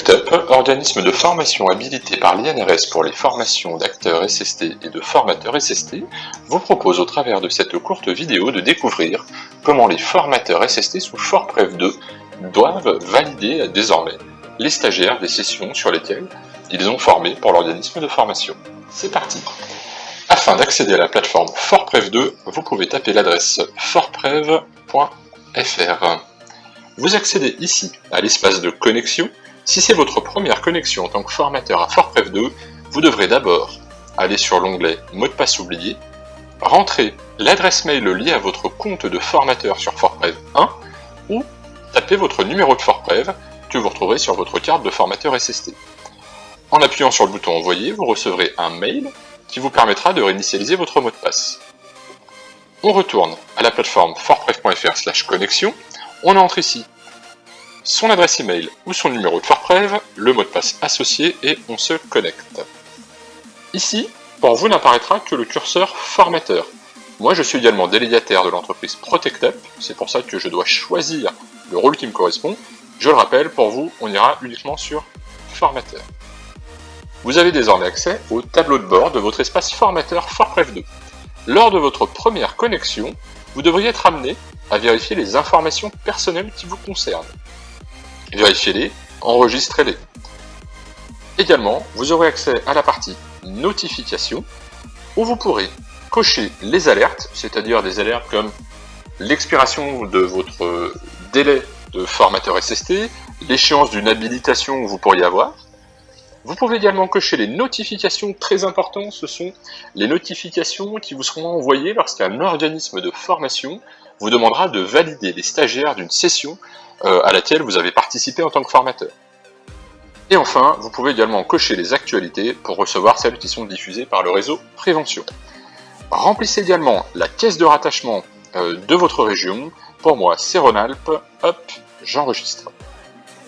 ProtectUp, organisme de formation habilité par l'INRS pour les formations d'acteurs SST et de formateurs SST, vous propose au travers de cette courte vidéo de découvrir comment les formateurs SST sous ForPrev 2 doivent valider désormais les stagiaires des sessions sur lesquelles ils ont formé pour l'organisme de formation. C'est parti! Afin d'accéder à la plateforme ForPrev 2, vous pouvez taper l'adresse forprev.fr. Vous accédez ici à l'espace de connexion. Si c'est votre première connexion en tant que formateur à ForPrev 2, vous devrez d'abord aller sur l'onglet Mot de passe oublié, rentrer l'adresse mail liée à votre compte de formateur sur ForPrev 1 ou taper votre numéro de ForPrev que vous retrouverez sur votre carte de formateur SST. En appuyant sur le bouton Envoyer, vous recevrez un mail qui vous permettra de réinitialiser votre mot de passe. On retourne à la plateforme forprev.fr/connexion, on entre ici son adresse email ou son numéro de ForPrev, le mot de passe associé et on se connecte. Ici, pour vous n'apparaîtra que le curseur formateur. Moi je suis également délégataire de l'entreprise ProtectUp, c'est pour ça que je dois choisir le rôle qui me correspond. Je le rappelle, pour vous, on ira uniquement sur formateur. Vous avez désormais accès au tableau de bord de votre espace formateur ForPrev 2. Lors de votre première connexion, vous devriez être amené à vérifier les informations personnelles qui vous concernent. Vérifiez-les, enregistrez-les. Également, vous aurez accès à la partie notification, où vous pourrez cocher les alertes, c'est-à-dire des alertes comme l'expiration de votre délai de formateur SST, l'échéance d'une habilitation que vous pourriez avoir. Vous pouvez également cocher les notifications, très importantes, ce sont les notifications qui vous seront envoyées lorsqu'un organisme de formation vous demandera de valider les stagiaires d'une session à laquelle vous avez participé en tant que formateur. Et enfin, vous pouvez également cocher les actualités pour recevoir celles qui sont diffusées par le réseau Prévention. Remplissez également la caisse de rattachement de votre région. Pour moi, c'est Rhône-Alpes. Hop, j'enregistre.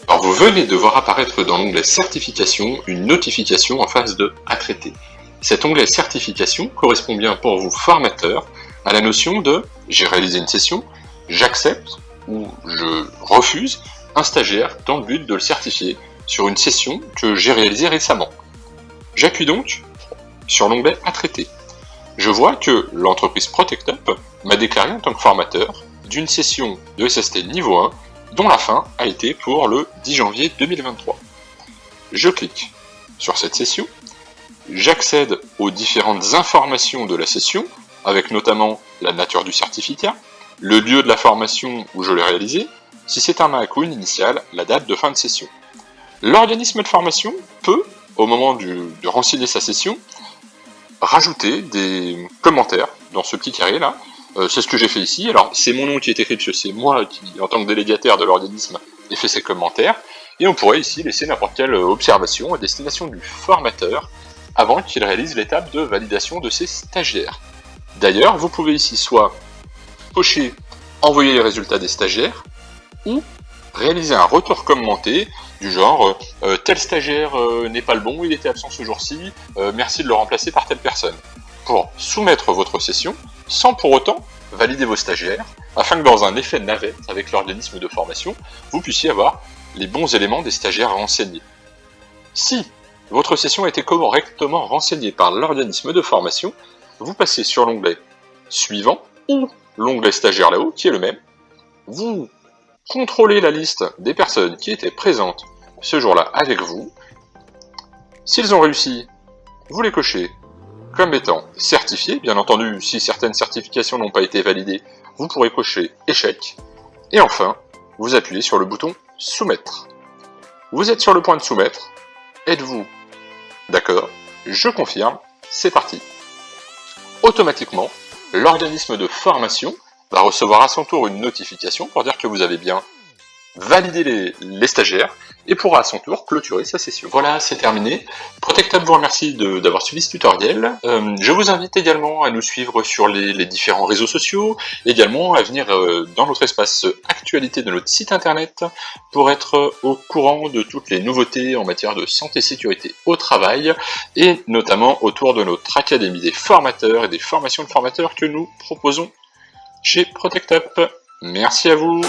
Alors vous venez de voir apparaître dans l'onglet Certification une notification en phase de « À traiter ». Cet onglet Certification correspond bien pour vous, formateurs, à la notion de « J'ai réalisé une session, j'accepte ou je refuse un stagiaire dans le but de le certifier sur une session que j'ai réalisée récemment ». J'appuie donc sur l'onglet « À traiter ». Je vois que l'entreprise ProtectUp m'a déclaré en tant que formateur d'une session de SST niveau 1 dont la fin a été pour le 10 janvier 2023. Je clique sur cette session, j'accède aux différentes informations de la session, avec notamment la nature du certificat, le lieu de la formation où je l'ai réalisé, si c'est un MAC ou une initiale, la date de fin de session. L'organisme de formation peut, au moment de renseigner sa session, rajouter des commentaires dans ce petit carré là. C'est ce que j'ai fait ici. Alors c'est mon nom qui est écrit, puisque c'est moi qui, en tant que délégataire de l'organisme, ai fait ces commentaires. Et on pourrait ici laisser n'importe quelle observation à destination du formateur avant qu'il réalise l'étape de validation de ses stagiaires. D'ailleurs, vous pouvez ici soit cocher « Envoyer les résultats des stagiaires » ou réaliser un retour commenté du genre « Tel stagiaire n'est pas le bon, il était absent ce jour-ci, merci de le remplacer par telle personne » pour soumettre votre session sans pour autant valider vos stagiaires, afin que dans un effet navette avec l'organisme de formation, vous puissiez avoir les bons éléments des stagiaires renseignés. Si votre session a été correctement renseignée par l'organisme de formation, vous passez sur l'onglet Suivant ou l'onglet Stagiaire là-haut, qui est le même. Vous contrôlez la liste des personnes qui étaient présentes ce jour-là avec vous. S'ils ont réussi, vous les cochez comme étant certifiés. Bien entendu, si certaines certifications n'ont pas été validées, vous pourrez cocher échec. Et enfin, vous appuyez sur le bouton soumettre. Vous êtes sur le point de soumettre. Êtes-vous d'accord? Je confirme, c'est parti. Automatiquement, l'organisme de formation va recevoir à son tour une notification pour dire que vous avez bien validé les stagiaires et pourra à son tour clôturer sa session. Voilà, c'est terminé. ProtectUp vous remercie d'avoir suivi ce tutoriel. Je vous invite également à nous suivre sur les différents réseaux sociaux, également à venir dans notre espace actualité de notre site internet pour être au courant de toutes les nouveautés en matière de santé et sécurité au travail, et notamment autour de notre académie des formateurs et des formations de formateurs que nous proposons chez ProtectUp. Merci à vous.